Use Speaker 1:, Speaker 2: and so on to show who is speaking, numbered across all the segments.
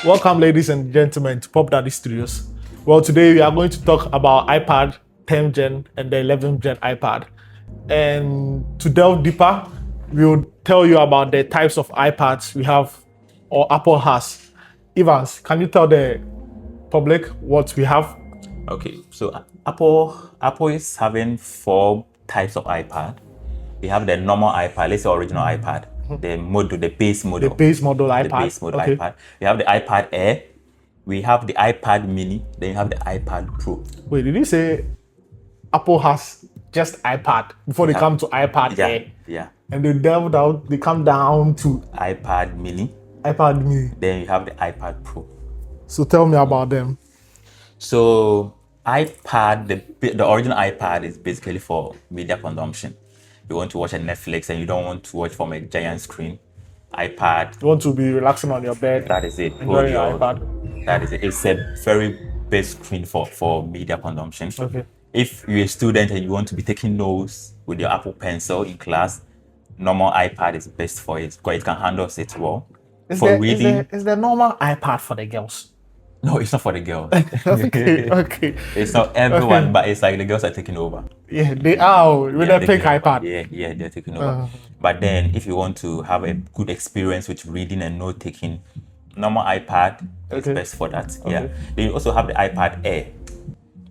Speaker 1: Welcome, ladies and gentlemen, to Pop Daddy Studios. Well, today we are going to talk about iPad 10th Gen and the 11th Gen iPad. And to delve deeper, we will tell you about the types of iPads we have or Apple has. Evans, can you tell the public what we have?
Speaker 2: Okay, so Apple is having 4 types of iPad. We have the normal iPad, let's say original iPad, the base model.
Speaker 1: The base model iPad.
Speaker 2: The base model
Speaker 1: Okay.
Speaker 2: iPad. We have the iPad Air. We have the iPad Mini. Then you have the iPad Pro.
Speaker 1: Wait, did you say Apple has just iPad before they come to iPad Air?
Speaker 2: Yeah.
Speaker 1: And they delved out, they come down to
Speaker 2: iPad Mini.
Speaker 1: iPad Mini.
Speaker 2: Then you have the iPad Pro.
Speaker 1: So tell me about them.
Speaker 2: So iPad, the original iPad is basically for media consumption. You want to watch a Netflix and you don't want to watch from a giant screen. iPad.
Speaker 1: You want to be relaxing on your bed.
Speaker 2: That is it.
Speaker 1: Enjoying your iPad.
Speaker 2: That is it. It's a very best screen for media consumption.
Speaker 1: Okay.
Speaker 2: If you're a student and you want to be taking notes with your Apple Pencil in class, normal iPad is best for it because it can handle it well.
Speaker 1: Is the normal iPad for the girls?
Speaker 2: No, it's not for the girls.
Speaker 1: Okay.
Speaker 2: It's not everyone, but it's like the girls are taking over.
Speaker 1: Yeah, they are with the pink iPad.
Speaker 2: Yeah, they're taking over. But then if you want to have a good experience with reading and note taking, normal iPad is best for that. Okay. Yeah. Then you also have the iPad Air.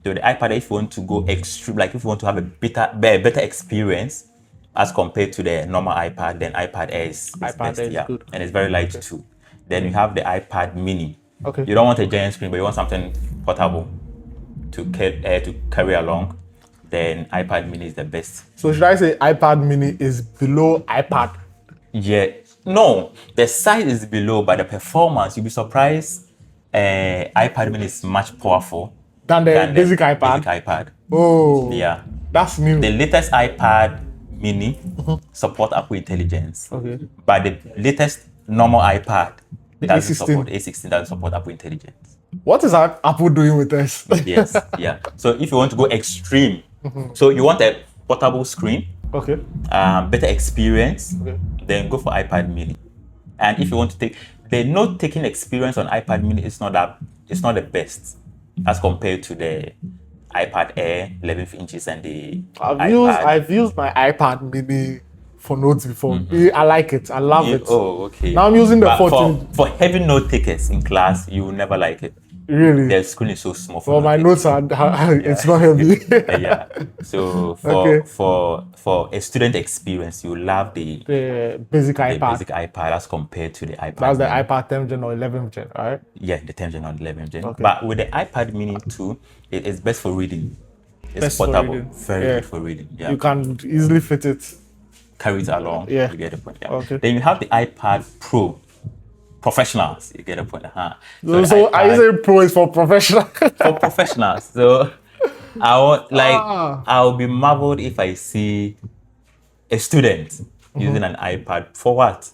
Speaker 2: So the iPad Air, if you want to go extreme, like if you want to have a better experience as compared to the normal iPad, then iPad Air is best.
Speaker 1: Air is good.
Speaker 2: And it's very light too. Then you have the iPad Mini.
Speaker 1: Okay.
Speaker 2: You don't want a giant screen, but you want something portable to carry along. Then iPad Mini is the best.
Speaker 1: So should I say iPad Mini is below iPad?
Speaker 2: Yeah. No, the size is below, but the performance, you'll be surprised. iPad Mini is much powerful
Speaker 1: Than the basic iPad?
Speaker 2: Basic iPad.
Speaker 1: Oh.
Speaker 2: Yeah.
Speaker 1: That's new.
Speaker 2: The latest iPad Mini support Apple Intelligence.
Speaker 1: Okay.
Speaker 2: But the latest normal iPad doesn't
Speaker 1: A16.
Speaker 2: support A16 doesn't support Apple Intelligence.
Speaker 1: What is Apple doing with this?
Speaker 2: Yes, yeah. So if you want to go extreme, so you want a portable screen,
Speaker 1: Okay.
Speaker 2: better experience,
Speaker 1: Okay.
Speaker 2: then go for iPad Mini. And if you want to take the note taking experience on iPad Mini, it's not the best as compared to the iPad Air 11 inches and the
Speaker 1: I've used my iPad Mini for notes before. I like it. I love it.
Speaker 2: Oh, okay.
Speaker 1: Now I'm using the
Speaker 2: But
Speaker 1: 14.
Speaker 2: for heavy note takers in class, you will never like it.
Speaker 1: Really?
Speaker 2: The screen is so small.
Speaker 1: Well, my notes are it's not heavy.
Speaker 2: Yeah. So for a student experience, you love the
Speaker 1: basic iPad.
Speaker 2: basic iPad as compared to the iPad.
Speaker 1: That's the
Speaker 2: Mini.
Speaker 1: iPad 10th Gen or 11th Gen, right?
Speaker 2: Yeah, the 10th Gen or 11th Gen.
Speaker 1: Okay.
Speaker 2: But with the iPad Mini too, it is best for reading. It's
Speaker 1: Best for
Speaker 2: portable,
Speaker 1: reading.
Speaker 2: very good for reading. Yeah,
Speaker 1: You can easily fit it.
Speaker 2: carry it along.
Speaker 1: Yeah.
Speaker 2: You get the point. Yeah.
Speaker 1: Okay.
Speaker 2: Then you have the iPad Pro, professionals. You get the point.
Speaker 1: So
Speaker 2: the
Speaker 1: I
Speaker 2: iPad-
Speaker 1: say Pro is for professional.
Speaker 2: for professionals. So I'll be marveled if I see a student using an iPad for what?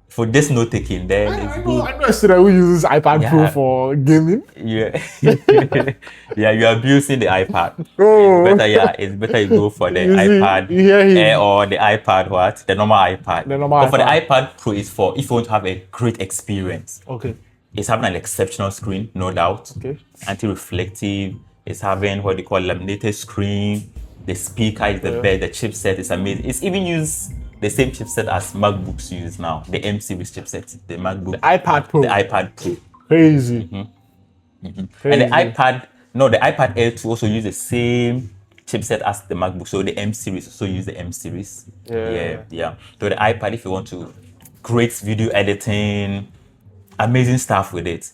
Speaker 2: For this note taking, then it's good.
Speaker 1: I know a student who uses iPad Pro
Speaker 2: Yeah.
Speaker 1: for gaming.
Speaker 2: Yeah, yeah, you're abusing the iPad.
Speaker 1: Oh.
Speaker 2: It's better you go for the
Speaker 1: You see,
Speaker 2: iPad
Speaker 1: you hear him.
Speaker 2: Air or the iPad the normal iPad.
Speaker 1: The normal
Speaker 2: But for the
Speaker 1: iPad.
Speaker 2: iPad Pro, is for if you want to have a great experience.
Speaker 1: Okay.
Speaker 2: It's having an exceptional screen, no doubt.
Speaker 1: Okay.
Speaker 2: Anti-reflective. It's having what they call laminated screen. The speaker is the best. The chipset is amazing. It's even used the same chipset as MacBooks use now. The M series chipset, the MacBook,
Speaker 1: iPad Pro.
Speaker 2: the iPad Pro,
Speaker 1: Crazy.
Speaker 2: and the iPad Air 2 also use the same chipset as the MacBook. So the M series also use the M series. Yeah. So the iPad, if you want to great video editing, amazing stuff with it,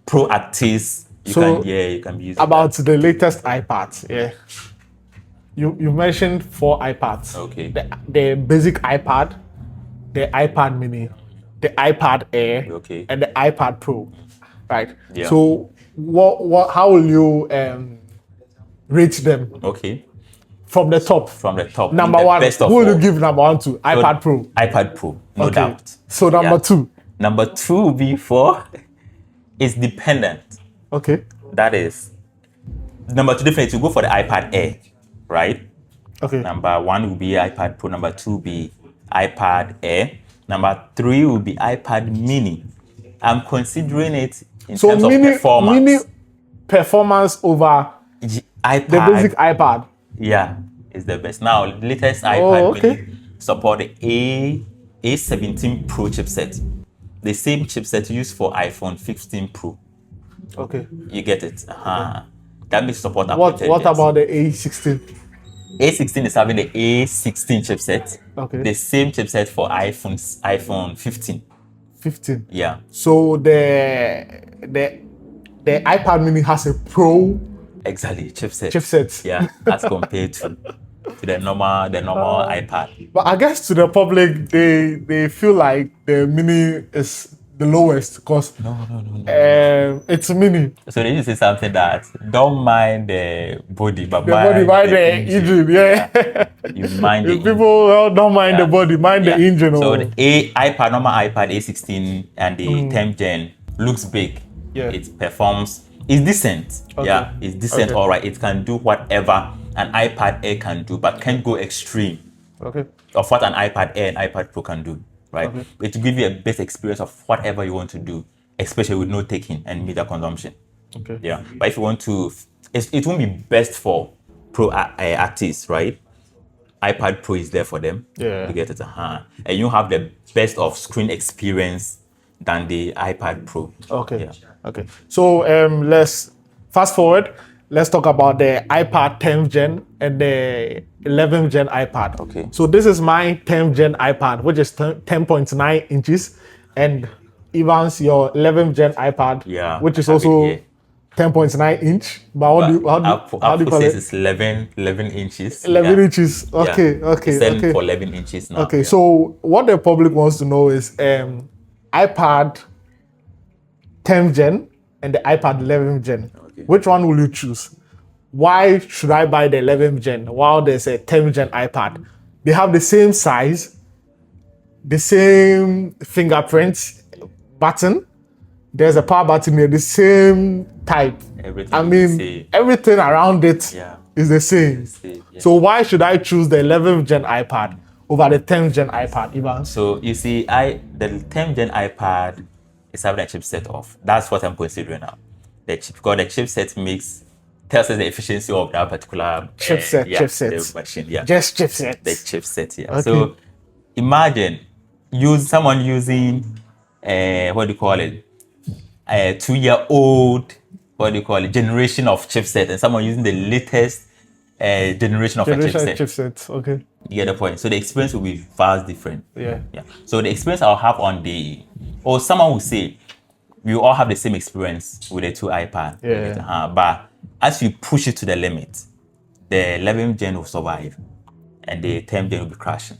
Speaker 2: pro artists, you can be using
Speaker 1: About the latest iPads, yeah. You mentioned 4 iPads.
Speaker 2: Okay.
Speaker 1: The basic iPad, the iPad Mini, the iPad Air,
Speaker 2: Okay.
Speaker 1: and the iPad Pro, right?
Speaker 2: Yeah.
Speaker 1: So how will you rate them
Speaker 2: Okay.
Speaker 1: from the top?
Speaker 2: From the top.
Speaker 1: Number
Speaker 2: the
Speaker 1: 1,
Speaker 2: best
Speaker 1: who
Speaker 2: of
Speaker 1: will you
Speaker 2: all.
Speaker 1: give number 1 to? iPad Pro.
Speaker 2: iPad Pro, no
Speaker 1: Okay.
Speaker 2: doubt.
Speaker 1: So number 2.
Speaker 2: Number 2 will be for is dependent.
Speaker 1: Okay.
Speaker 2: That is number 2. Definitely to go for the iPad Air, right?
Speaker 1: Okay.
Speaker 2: Number 1 will be iPad Pro. Number 2 will be iPad Air. Number 3 will be iPad Mini. I'm considering it in
Speaker 1: So
Speaker 2: terms of performance.
Speaker 1: mini performance over
Speaker 2: iPad,
Speaker 1: the basic iPad.
Speaker 2: yeah, is the best. Now, latest
Speaker 1: Oh,
Speaker 2: iPad
Speaker 1: okay.
Speaker 2: mini support the A17 Pro chipset. The same chipset used for iPhone 15 Pro.
Speaker 1: Okay.
Speaker 2: You get it? That means support Apple
Speaker 1: What
Speaker 2: Intelligence.
Speaker 1: about the A16?
Speaker 2: A16 is having the A16 chipset.
Speaker 1: Okay.
Speaker 2: The same chipset for iPhone 15.
Speaker 1: 15.
Speaker 2: Yeah.
Speaker 1: So the iPad mini has a Pro
Speaker 2: Exactly. Chipset.
Speaker 1: chipset.
Speaker 2: Yeah. As compared to the normal iPad.
Speaker 1: But I guess to the public, they feel like the mini is the lowest because
Speaker 2: No.
Speaker 1: it's a mini.
Speaker 2: So they need to say something that don't mind the body, but
Speaker 1: The body, mind the engine. Yeah.
Speaker 2: You mind the
Speaker 1: If people don't mind the body, mind the engine.
Speaker 2: So
Speaker 1: or...
Speaker 2: the normal iPad A16 and the 10th gen looks big.
Speaker 1: Yeah.
Speaker 2: It performs. It's decent.
Speaker 1: Okay.
Speaker 2: Yeah, it's decent.
Speaker 1: Okay.
Speaker 2: All right. It can do whatever an iPad Air can do, but can't go extreme
Speaker 1: Okay.
Speaker 2: of what an iPad Air and iPad Pro can do. Right.
Speaker 1: Okay.
Speaker 2: It will give you a best experience of whatever you want to do, especially with note taking and media consumption.
Speaker 1: Okay.
Speaker 2: Yeah. But if you want to, it won't be best for pro artists, right? iPad Pro is there for them.
Speaker 1: Yeah.
Speaker 2: You get it. And you have the best of screen experience than the iPad Pro.
Speaker 1: Okay.
Speaker 2: Yeah.
Speaker 1: Okay. So let's fast forward. Let's talk about the iPad 10th gen and the 11th gen iPad.
Speaker 2: Okay.
Speaker 1: So this is my 10th gen iPad, which is 10.9 inches, and Ivan's your 11th gen iPad,
Speaker 2: Yeah,
Speaker 1: which is
Speaker 2: I have it
Speaker 1: also
Speaker 2: here.
Speaker 1: 10.9 inch. But how do you call
Speaker 2: says
Speaker 1: it?
Speaker 2: it's 11 inches.
Speaker 1: 11
Speaker 2: Yeah.
Speaker 1: inches. Okay.
Speaker 2: Yeah.
Speaker 1: Okay.
Speaker 2: It's selling
Speaker 1: Okay.
Speaker 2: for 11 inches now.
Speaker 1: Okay,
Speaker 2: Yeah.
Speaker 1: so what the public wants to know is iPad 10th gen and the iPad 11th gen.
Speaker 2: Okay.
Speaker 1: Which one will you choose? Why should I buy the 11th gen while there's a 10th gen iPad? They have the same size, the same fingerprint button. There's a power button here, the same type.
Speaker 2: Everything
Speaker 1: I
Speaker 2: is
Speaker 1: mean,
Speaker 2: the same.
Speaker 1: everything around it
Speaker 2: Yeah.
Speaker 1: is the same.
Speaker 2: Yeah.
Speaker 1: So why should I choose the 11th gen iPad over the 10th gen iPad, Ivan?
Speaker 2: So you see, the 10th gen iPad is having a chipset off. That's what I'm considering now. Because the chipset tells us the efficiency of that particular
Speaker 1: Chipset.
Speaker 2: the machine. Yeah.
Speaker 1: Just chipset.
Speaker 2: The chipset. Yeah.
Speaker 1: Okay.
Speaker 2: So imagine someone using what do you call it? A 2-year-old generation of chipset, and someone using the latest generation of a chipset.
Speaker 1: Chipset. Okay.
Speaker 2: You get the point. So the experience will be vast different.
Speaker 1: Yeah.
Speaker 2: So the experience I'll have or someone will say, we all have the same experience with the two iPad.
Speaker 1: Yeah.
Speaker 2: But as you push it to the limit, the 11th gen will survive, and the 10th gen will be crashing.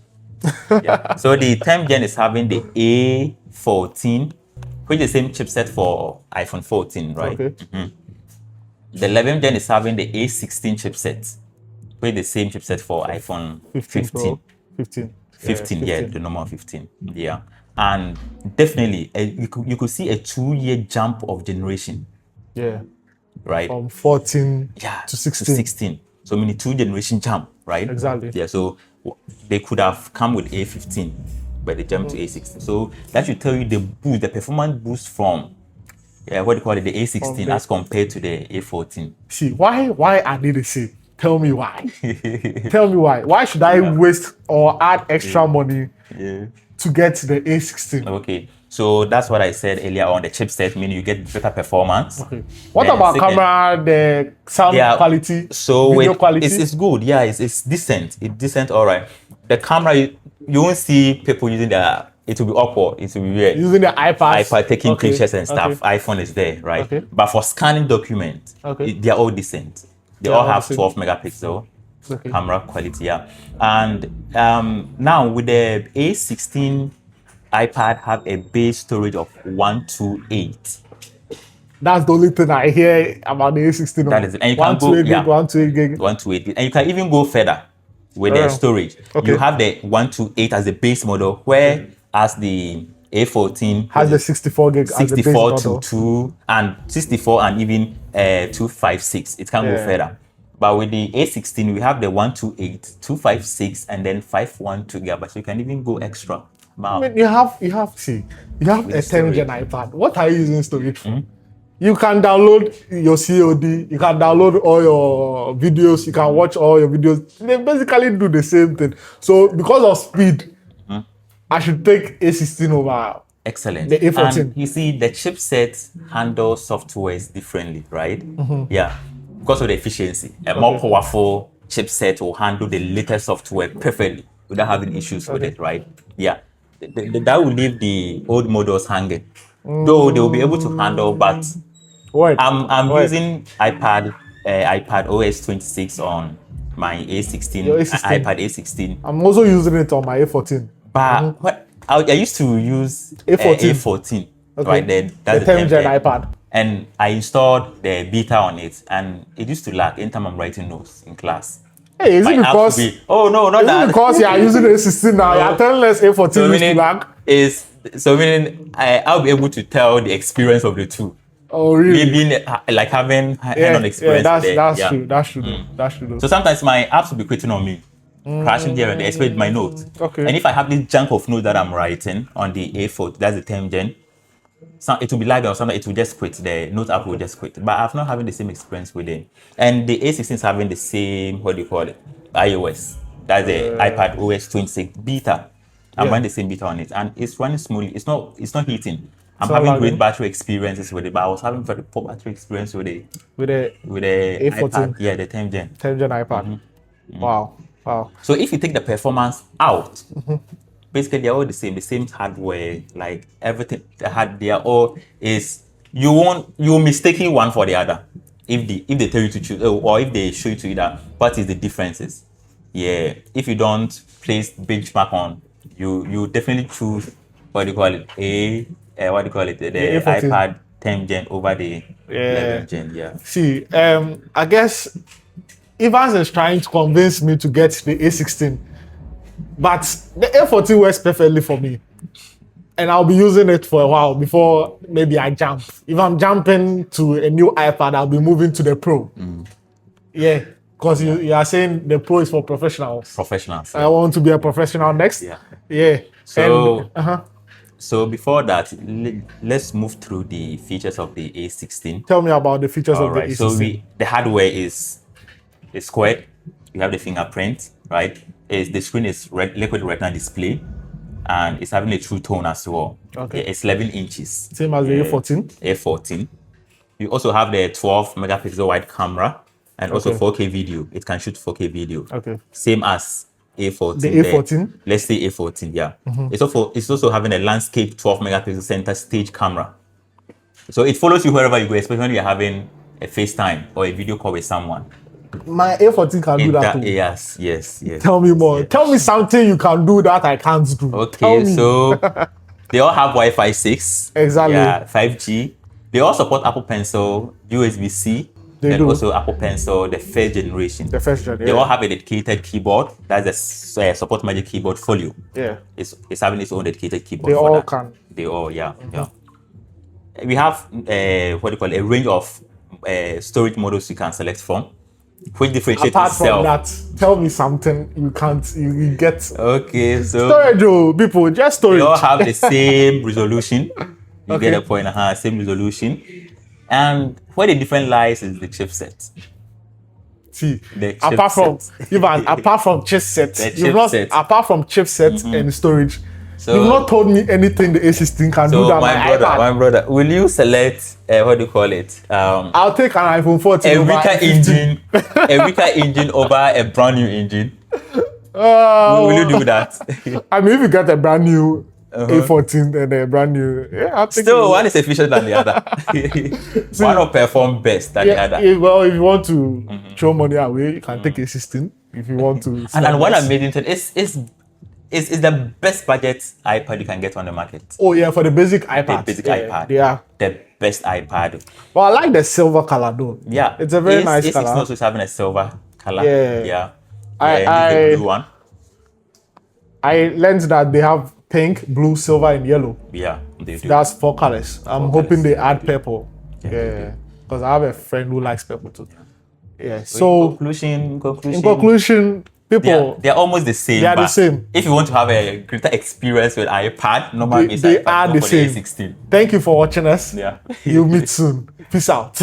Speaker 2: Yeah. So the 10th gen is having the A14, which is the same chipset for iPhone 14, right?
Speaker 1: Okay.
Speaker 2: The 11th gen is having the A16 chipset, with the same chipset for iPhone 15. 15, yeah, the normal 15. Yeah. And definitely, you could see a 2-year jump of generation.
Speaker 1: Yeah.
Speaker 2: Right?
Speaker 1: From 14
Speaker 2: Yeah,
Speaker 1: to 16.
Speaker 2: So, meaning 2-generation jump, right?
Speaker 1: Exactly.
Speaker 2: Yeah, so they could have come with A15, but they jumped to A16. So, that should tell you the performance boost from the A16 as compared to the A14.
Speaker 1: See, why are they the same? Tell me why. Tell me why. Why should I waste or add extra money to get the A16?
Speaker 2: Okay, so that's what I said earlier on. The chipset, meaning you get better performance.
Speaker 1: Okay. What about camera, the sound quality,
Speaker 2: so
Speaker 1: video quality?
Speaker 2: It's good. Yeah, it's decent. It's decent. All right. The camera, you won't see people using it will be awkward. It will be weird.
Speaker 1: Using the iPad
Speaker 2: taking pictures and stuff. iPhone is there, right?
Speaker 1: Okay.
Speaker 2: But for scanning documents, they're all decent. They all have 12 megapixel camera quality, yeah. And now with the A16 iPad have a base storage of 128.
Speaker 1: That's the only thing I hear about the A16.
Speaker 2: That is it. And you can go,
Speaker 1: 128 gig.
Speaker 2: 128. And you can even go further with the storage.
Speaker 1: Okay.
Speaker 2: You have the 128 as the base model, where as the A14
Speaker 1: has the 64 gig
Speaker 2: 64
Speaker 1: as the base
Speaker 2: to 2 and 64 and even 256. It can go further. But with the A16, we have the 128, 256, and then 512 gigabytes. So you can even go extra.
Speaker 1: I mean, you have a 10th gen iPad. What are you using storage for? You can download your COD, you can download all your videos, you can watch all your videos. They basically do the same thing. So because of speed, I should take A16 over
Speaker 2: Excellent.
Speaker 1: the A14.
Speaker 2: And you see, the chipset handles softwares differently, right? Yeah, because of the efficiency. A more powerful chipset will handle the latest software perfectly without having issues with it, right? Yeah, that will leave the old models hanging. Though they will be able to handle, but I'm using iPad OS 26 on my A16,
Speaker 1: Your A16.
Speaker 2: iPad A16.
Speaker 1: I'm also using it on my A14.
Speaker 2: But I used to use
Speaker 1: A14.
Speaker 2: A14,
Speaker 1: Okay.
Speaker 2: right? That's
Speaker 1: the 10th gen iPad.
Speaker 2: And I installed the beta on it, and it used to lag anytime I'm writing notes in class.
Speaker 1: Hey, is it
Speaker 2: My app
Speaker 1: because
Speaker 2: would be, oh no, not
Speaker 1: is
Speaker 2: that.
Speaker 1: it because you are using A16 now? You're telling us A14
Speaker 2: So
Speaker 1: used to lag?
Speaker 2: meaning I'll be able to tell the experience of the two.
Speaker 1: Oh really?
Speaker 2: Me being like having hand-on experience.
Speaker 1: That's true.
Speaker 2: So sometimes my apps will be quitting on me, crashing here and there, especially my notes.
Speaker 1: Okay.
Speaker 2: And if I have this junk of notes that I'm writing on the A4, that's the 10th gen, it will be lagging or something, it will just quit. The note app will just quit. But I'm not having the same experience with it. And the A16 is having the same, what do you call it? iOS. That's the iPad OS 26 beta. I'm running the same beta on it, and it's running smoothly. It's not heating. I'm having great battery experiences with it, but I was having very poor battery experience with the
Speaker 1: A14.
Speaker 2: iPad. Yeah, the 10th gen.
Speaker 1: 10th gen iPad. Wow.
Speaker 2: So if you take the performance out, basically they're all the same hardware, like everything. They are all you mistaking one for the other. If they tell you to choose, or if they show you to either, what is the differences? Yeah, if you don't place benchmark on, you definitely choose what do you call it? The iPad 10th gen over the 11th gen. Yeah.
Speaker 1: See, I guess Evans is trying to convince me to get the A16, but the A14 works perfectly for me, and I'll be using it for a while before maybe I jump. If I'm jumping to a new iPad, I'll be moving to the Pro. Yeah, because you are saying the Pro is for professionals.
Speaker 2: Professionals.
Speaker 1: I want to be a professional next. Yeah.
Speaker 2: So before that, let's move through the features of the A16.
Speaker 1: Tell me about the features of the A16.
Speaker 2: So the hardware is squared. You have the fingerprint, right? The screen is liquid retina display, and it's having a true tone as well.
Speaker 1: Okay.
Speaker 2: Yeah, it's 11 inches.
Speaker 1: Same as the A14.
Speaker 2: A14. You also have the 12 megapixel wide camera and also 4K video. It can shoot 4K video.
Speaker 1: Okay.
Speaker 2: Same as A14.
Speaker 1: The A14?
Speaker 2: Let's say A14, yeah. It's also having a landscape 12 megapixel center stage camera. So it follows you wherever you go, especially when you're having a FaceTime or a video call with someone.
Speaker 1: My A14 can do that too.
Speaker 2: Yes.
Speaker 1: Tell me more. Yes. Tell me something you can do that I can't do.
Speaker 2: Okay, so they all have Wi-Fi 6.
Speaker 1: Exactly.
Speaker 2: Yeah, 5G. They all support Apple Pencil, USB-C, and also Apple Pencil, the first generation.
Speaker 1: The first generation.
Speaker 2: They all have a dedicated keyboard. That's the Support Magic Keyboard Folio.
Speaker 1: Yeah.
Speaker 2: It's having its own dedicated keyboard.
Speaker 1: They all can.
Speaker 2: They all, yeah. We have a range of storage models you can select from, which differentiates
Speaker 1: Apart
Speaker 2: itself.
Speaker 1: from that, tell me something you get.
Speaker 2: Okay, so
Speaker 1: storage, people, just storage.
Speaker 2: They all have the same resolution. You get a point, same resolution. And where the difference lies is the chipset.
Speaker 1: See, apart from chipset, apart from chipset and storage, you've not told me anything the A16 can do that.
Speaker 2: My brother, will you select what do you call it?
Speaker 1: I'll take an iPhone 14.
Speaker 2: A weaker engine over a brand new engine. Will you do that?
Speaker 1: I mean, if you get a brand new A14 and a brand new, I think
Speaker 2: still one is efficient than the other. One will perform best than the other.
Speaker 1: Well, if you want to throw money away, you can take A16. If you want to,
Speaker 2: and what amazing is the best budget iPad you can get on the market.
Speaker 1: Oh yeah, for the basic iPad.
Speaker 2: The basic iPad.
Speaker 1: Yeah.
Speaker 2: The best iPad.
Speaker 1: Well, I like the silver color though.
Speaker 2: Yeah.
Speaker 1: It's a very nice color.
Speaker 2: It's also having a silver color. Yeah.
Speaker 1: The
Speaker 2: blue one.
Speaker 1: I learned that they have pink, blue, silver, and yellow.
Speaker 2: Yeah, they do.
Speaker 1: That's 4 colors. I'm hoping they add purple. Yeah. Because I have a friend who likes purple too. Yeah. So
Speaker 2: in conclusion,
Speaker 1: people,
Speaker 2: they're almost the same.
Speaker 1: They are the
Speaker 2: but
Speaker 1: same.
Speaker 2: If you want to have a greater experience with iPad, normal base
Speaker 1: they
Speaker 2: iPad,
Speaker 1: are
Speaker 2: go
Speaker 1: the
Speaker 2: for
Speaker 1: same.
Speaker 2: A16.
Speaker 1: Thank you for watching us.
Speaker 2: Yeah.
Speaker 1: You'll meet soon. Peace out.